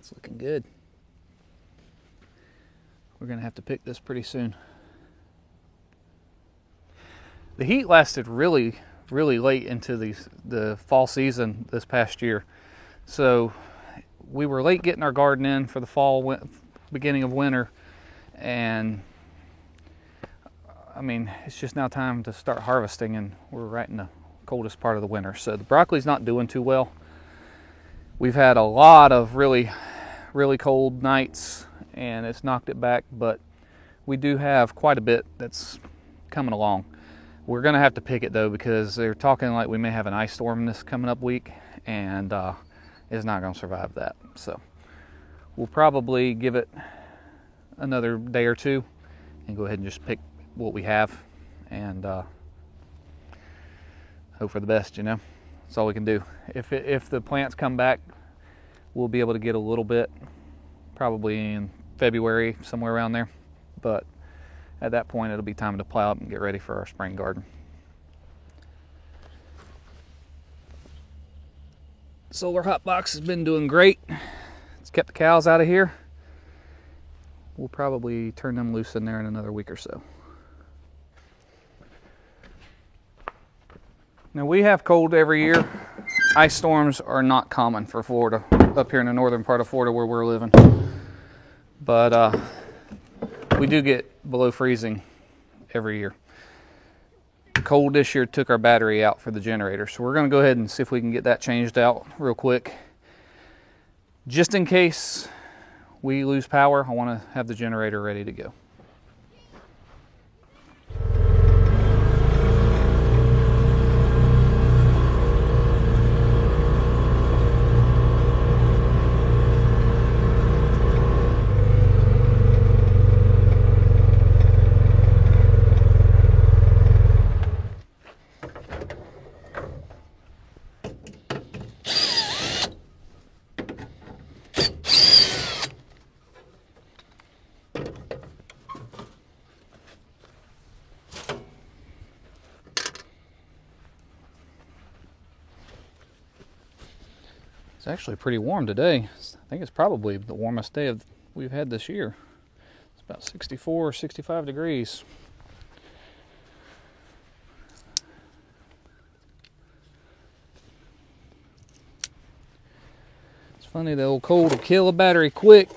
It's looking good. We're gonna have to pick this pretty soon. The heat lasted really late into the fall season this past year. So we were late getting our garden in for the fall, beginning of winter. And I mean, it's just now time to start harvesting, and we're right in the coldest part of the winter. So the broccoli's not doing too well. We've had a lot of really cold nights, and it's knocked it back, but we do have quite a bit that's coming along. We're gonna have to pick it though, because they're talking like we may have an ice storm this coming up week, and it's not gonna survive that. So we'll probably give it another day or two and go ahead and just pick what we have and hope for the best, you know. That's all we can do. If the plants come back, we'll be able to get a little bit, probably in February, somewhere around there. But at that point, it'll be time to plow up and get ready for our spring garden. Solar hot box has been doing great. It's kept the cows out of here. We'll probably turn them loose in there in another week or so. Now we have cold every year. Ice storms are not common for Florida, up here in the northern part of Florida where we're living. But we do get below freezing every year. Cold this year took our battery out for the generator, so we're going to go ahead and see if we can get that changed out real quick. Just in case we lose power, I want to have the generator ready to go. It's actually pretty warm today. I think it's probably the warmest day we've had this year. It's about 64 or 65 degrees. It's funny, the old cold will kill a battery quick.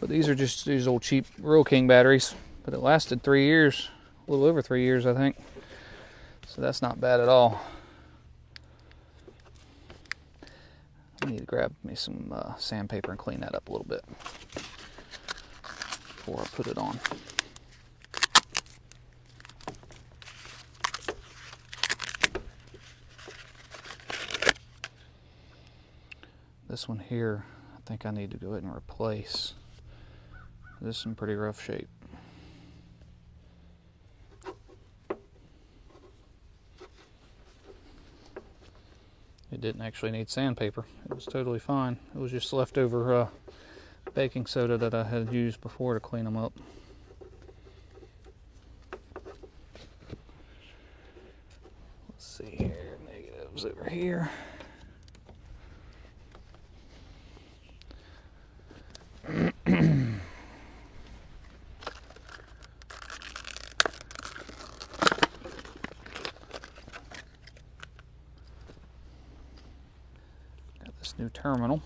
But these are just these old cheap Rural King batteries. But it lasted 3 years. A little over 3 years, I think. So that's not bad at all. I need to grab me some sandpaper and clean that up a little bit before I put it on. This one here, I think I need to go ahead and replace. This is in pretty rough shape. It didn't actually need sandpaper. It was totally fine. It was just leftover baking soda that I had used before to clean them up. Let's see here, negatives over here. This new terminal.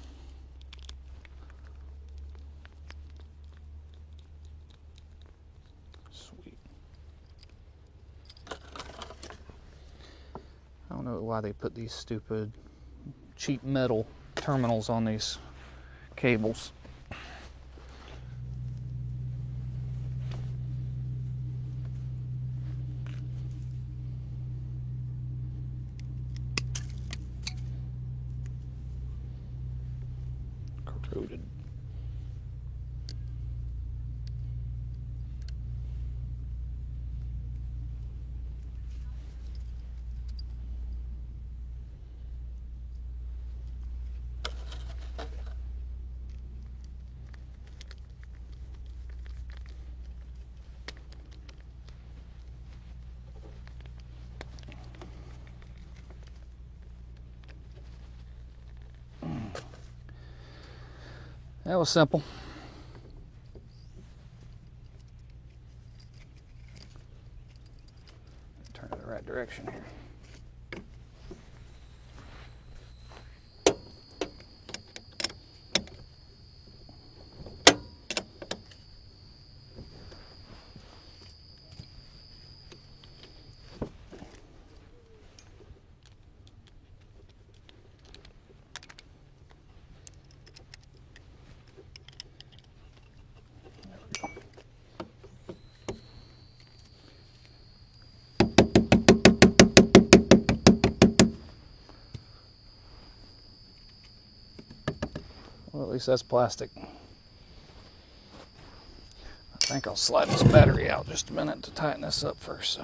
Sweet. I don't know why they put these stupid cheap metal terminals on these cables. Corroded. That was simple. Turn it the right direction here. Well, at least that's plastic. I think I'll slide this battery out just a minute to tighten this up first. So,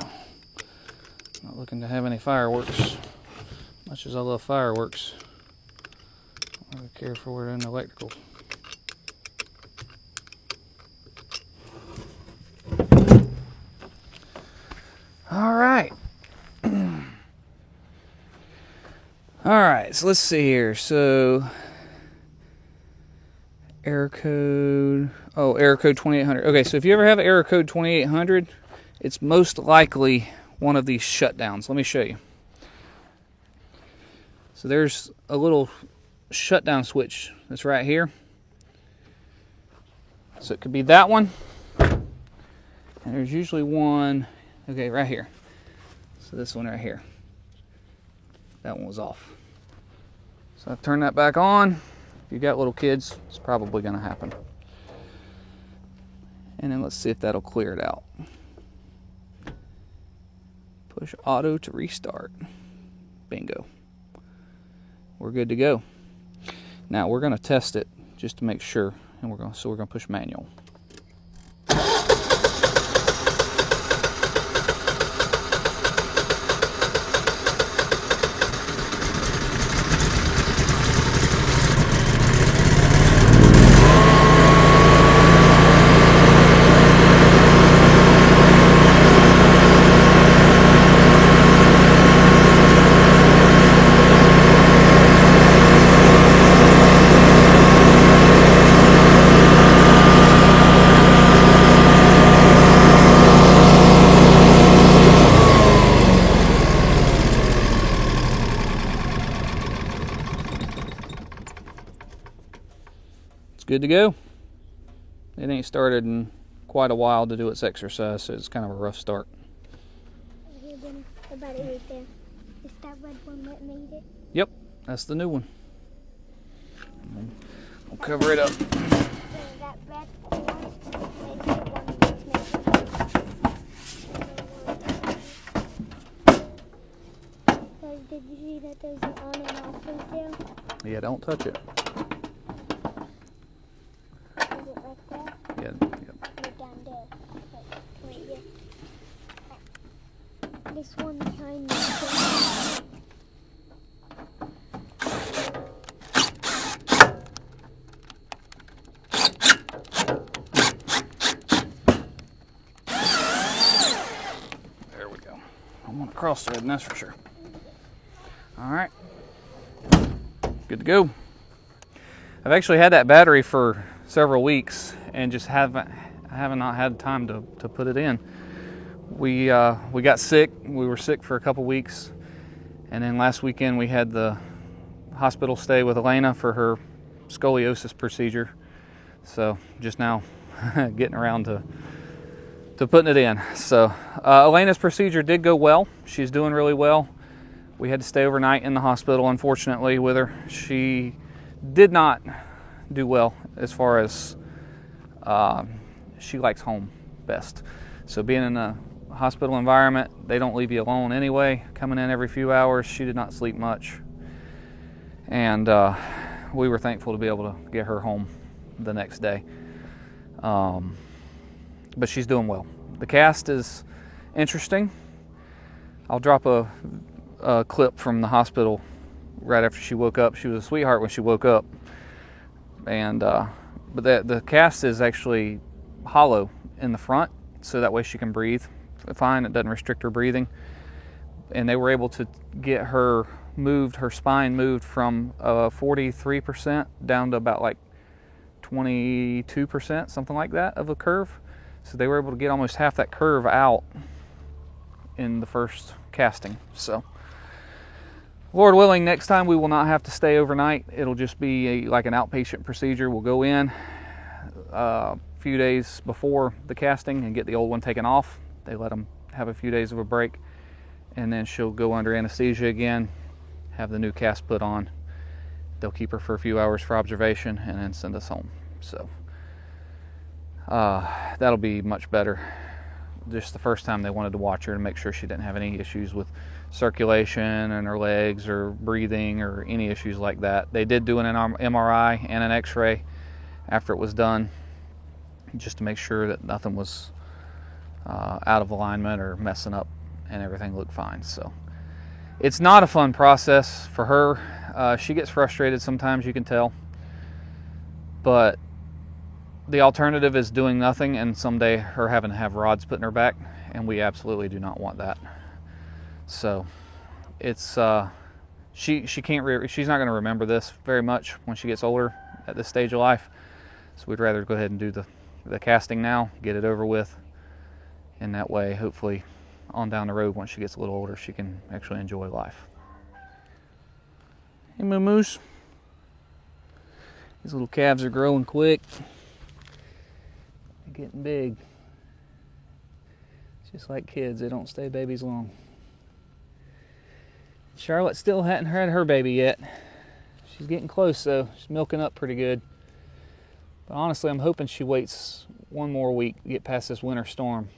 not looking to have any fireworks. Much as I love fireworks, I don't care for it in electrical. All right. All right, so let's see here. So, error code 2800. Okay, so if you ever have error code 2800, it's most likely one of these shutdowns. Let me show you. So there's a little shutdown switch that's right here. So it could be that one. And there's usually one, okay, right here. So this one right here. That one was off. So I turn that back on. If you've got little kids, it's probably going to happen. And then let's see if that'll clear it out. Push auto to restart. Bingo. We're good to go. Now we're going to test it just to make sure, and we're going to push manual. Good to go. It ain't started in quite a while to do its exercise, so it's kind of a rough start. About it right there. Is that red one that made it? Yep, that's the new one. We'll cover it up. So that red one made the one that's missing. Did you see that there's an on and off right there? Yeah, don't touch it. Yeah, Right down there. Right here. This one behind me. there we go. I want to cross thread, and that's for sure. All right, good to go. I've actually had that battery for several weeks and just haven't not had time to put it in. We got sick. We were sick for a couple weeks, and then last weekend we had the hospital stay with Elena for her scoliosis procedure. So just now getting around to putting it in. So Elena's procedure did go well. She's doing really well. We had to stay overnight in the hospital, unfortunately, with her. She did not do well as far as she likes home best. So being in a hospital environment, they don't leave you alone anyway. Coming in every few hours, she did not sleep much. And we were thankful to be able to get her home the next day. But she's doing well. The cast is interesting. I'll drop a clip from the hospital right after she woke up. She was a sweetheart when she woke up. And but the cast is actually hollow in the front, so that way she can breathe fine. It doesn't restrict her breathing. And they were able to get her moved, her spine moved from 43% down to about like 22%, something like that, of a curve. So they were able to get almost half that curve out in the first casting. So Lord willing, next time we will not have to stay overnight. It'll just be like an outpatient procedure. We'll go in a few days before the casting and get the old one taken off. They let them have a few days of a break, and then she'll go under anesthesia again, have the new cast put on. They'll keep her for a few hours for observation and then send us home. So that'll be much better. Just the first time they wanted to watch her to make sure she didn't have any issues with circulation in her legs or breathing or any issues like that. They did do an MRI and an X-ray after it was done, just to make sure that nothing was out of alignment or messing up, and everything looked fine. So it's not a fun process for her. She gets frustrated sometimes, you can tell, but the alternative is doing nothing and someday her having to have rods put in her back, and we absolutely do not want that. So it's she's not going to remember this very much when she gets older at this stage of life. So we'd rather go ahead and do the casting now, get it over with, and that way hopefully on down the road, once she gets a little older, she can actually enjoy life. Hey, moo-moos. These little calves are growing quick. They're getting big. It's just like kids, they don't stay babies long. Charlotte still hadn't had her baby yet. She's getting close though. She's milking up pretty good. But honestly, I'm hoping she waits one more week to get past this winter storm.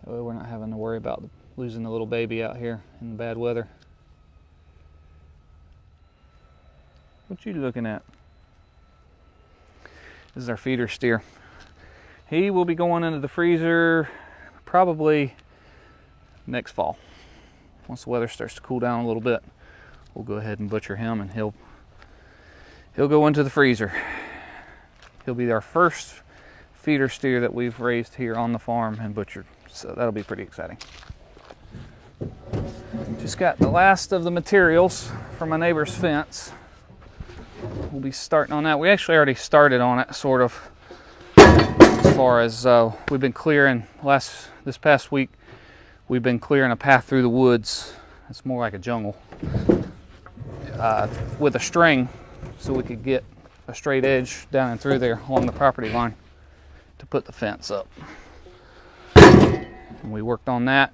That way we're not having to worry about losing the little baby out here in the bad weather. What you looking at? This is our feeder steer. He will be going into the freezer probably next fall. Once the weather starts to cool down a little bit, we'll go ahead and butcher him, and he'll go into the freezer. He'll be our first feeder steer that we've raised here on the farm and butchered. So that'll be pretty exciting. Just got the last of the materials from my neighbor's fence. We'll be starting on that. We actually already started on it, sort of, as far as we've been clearing this past week. We've been clearing a path through the woods. It's more like a jungle, with a string, so we could get a straight edge down and through there along the property line to put the fence up. And we worked on that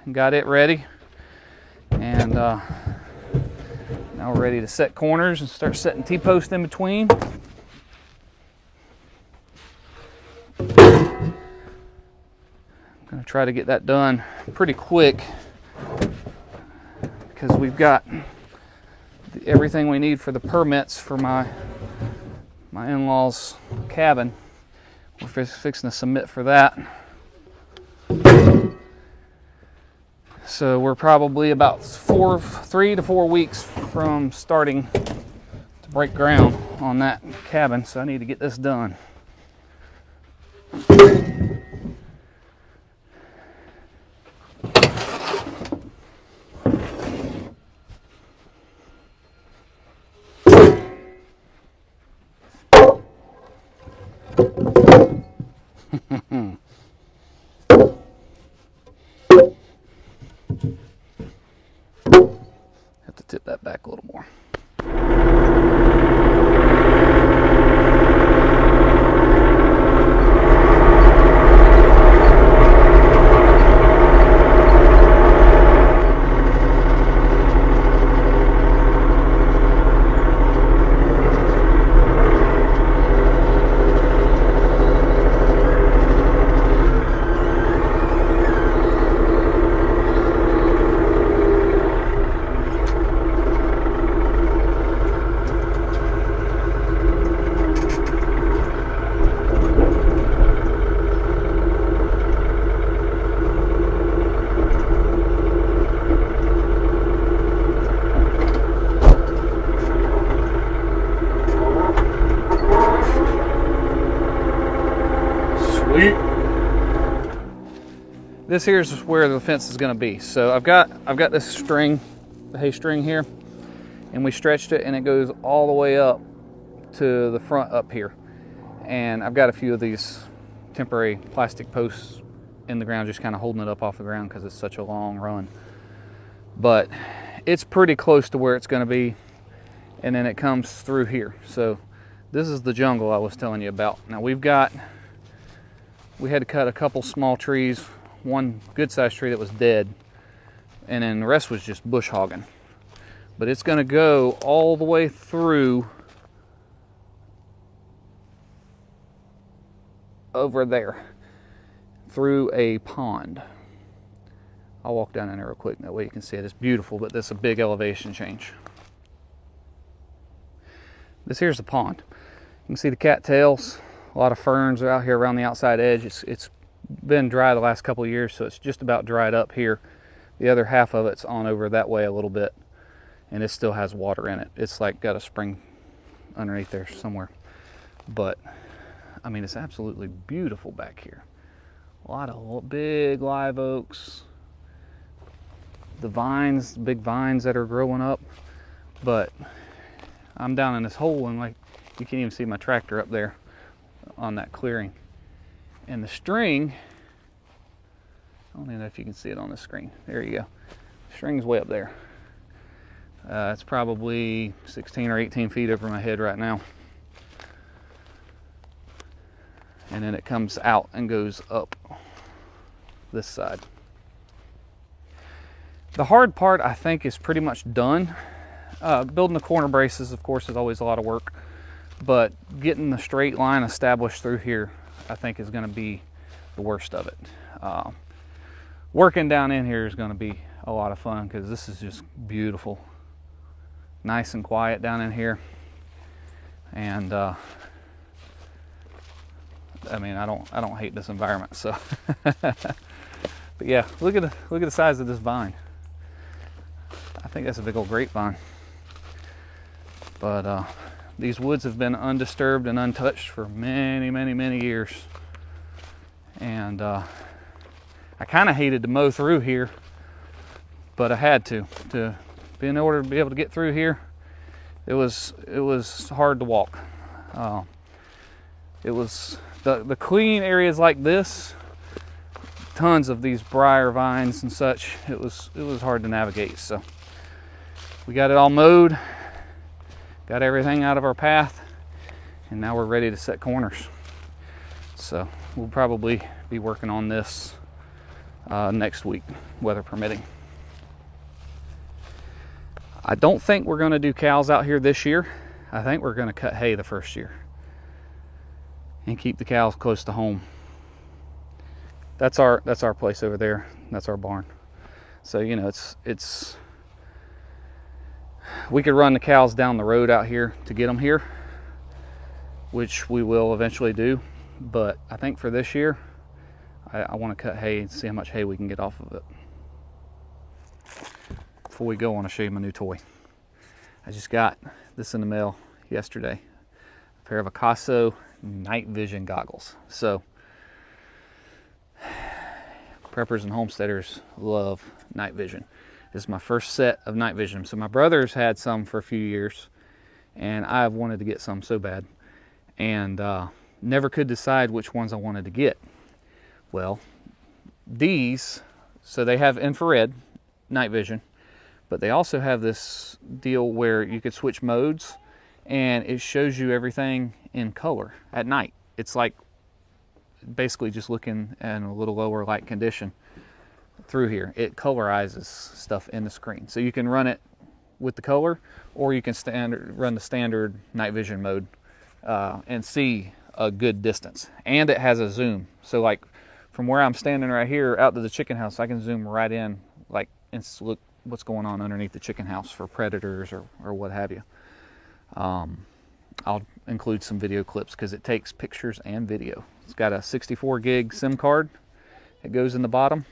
and got it ready, and now we're ready to set corners and start setting T-posts in between. I'm going to try to get that done pretty quick because we've got everything we need for the permits for my in-laws' cabin. We're fixing to submit for that. So we're probably about 3 to 4 weeks from starting to break ground on that cabin, so I need to get this done. Have to tip that back a little more. This here's where the fence is going to be. So I've got this string, the hay string here, and we stretched it, and it goes all the way up to the front up here. and I've got a few of these temporary plastic posts in the ground, just kind of holding it up off the ground because it's such a long run. But it's pretty close to where it's going to be, and then it comes through here. So this is the jungle I was telling you about. Now we had to cut a couple small trees, one good sized tree that was dead, and then the rest was just bush hogging. But it's going to go all the way through over there, through a pond. I'll walk down in there real quick, that way you can see it. It's beautiful, but this is a big elevation change. This here's the pond. You can see the cattails, a lot of ferns are out here around the outside edge. It's been dry the last couple of years, so it's just about dried up here. The other half of it's on over that way a little bit, and it still has water in it. It's like got a spring underneath there somewhere. But I mean, it's absolutely beautiful back here. A lot of big live oaks, the vines, big vines that are growing up. But I'm down in this hole, and like you can't even see my tractor up there on that clearing. And the string, I don't even know if you can see it on the screen. There you go. The string's way up there. It's probably 16 or 18 feet over my head right now. And then it comes out and goes up this side. The hard part, I think, is pretty much done. Building the corner braces, of course, is always a lot of work, but getting the straight line established through here, I think, is going to be the worst of it. Working down in here is going to be a lot of fun because this is just beautiful, nice and quiet down in here. And I mean, I don't hate this environment, so. But yeah, look at the size of this vine. I think that's a big old grapevine. But these woods have been undisturbed and untouched for many, many, many years. And I kind of hated to mow through here, but I had to be in order to be able to get through here. It was hard to walk. It was the clean areas like this, tons of these briar vines and such. It was hard to navigate. So we got it all mowed, got everything out of our path, and now we're ready to set corners. So we'll probably be working on this next week, weather permitting. I don't think we're going to do cows out here this year. I think we're going to cut hay the first year and keep the cows close to home. That's our place over there. That's our barn. So, you know, it's we could run the cows down the road out here to get them here, which we will eventually do. But I think for this year, I want to cut hay and see how much hay we can get off of it. Before we go, I want to show you my new toy. I just got this in the mail yesterday. A pair of Akaso night vision goggles. So preppers and homesteaders love night vision. This is my first set of night vision. So my brother's had some for a few years, and I've wanted to get some so bad, and never could decide which ones I wanted to get. Well, these, so they have infrared night vision, but they also have this deal where you could switch modes, and it shows you everything in color at night. It's like basically just looking in a little lower light condition through here. It colorizes stuff in the screen. So you can run it with the color, or you can run the standard night vision mode and see a good distance. And it has a zoom. So like from where I'm standing right here out to the chicken house, I can zoom right in, like, and look what's going on underneath the chicken house for predators or what have you. I'll include some video clips because it takes pictures and video. It's got a 64 gig SIM card. It goes in the bottom,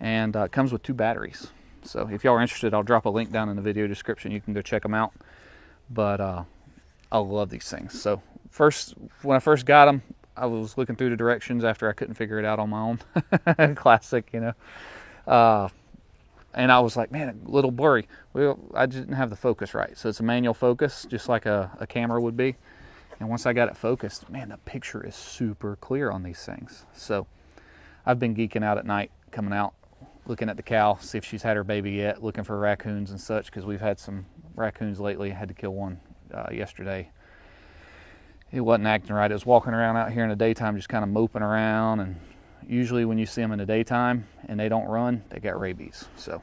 and it comes with 2 batteries. So if y'all are interested, I'll drop a link down in the video description. You can go check them out. But I love these things. So when I first got them, I was looking through the directions after I couldn't figure it out on my own. Classic, you know. And I was like, man, a little blurry. Well, I didn't have the focus right. So it's a manual focus, just like a camera would be. And once I got it focused, man, the picture is super clear on these things. So I've been geeking out at night, coming out, looking at the cow, see if she's had her baby yet, looking for raccoons and such, because we've had some raccoons lately. I had to kill one yesterday. It wasn't acting right. It was walking around out here in the daytime, just kind of moping around. And usually when you see them in the daytime and they don't run, they got rabies. So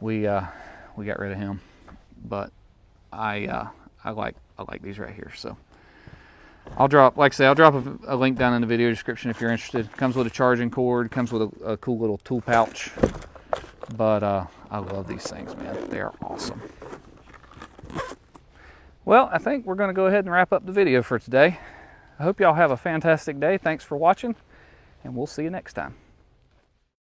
we got rid of him. But I like these right here. So I'll drop a link down in the video description if you're interested. Comes with a charging cord, comes with a cool little tool pouch. But I love these things, man. They are awesome. Well, I think we're going to go ahead and wrap up the video for today. I hope y'all have a fantastic day. Thanks for watching, and we'll see you next time.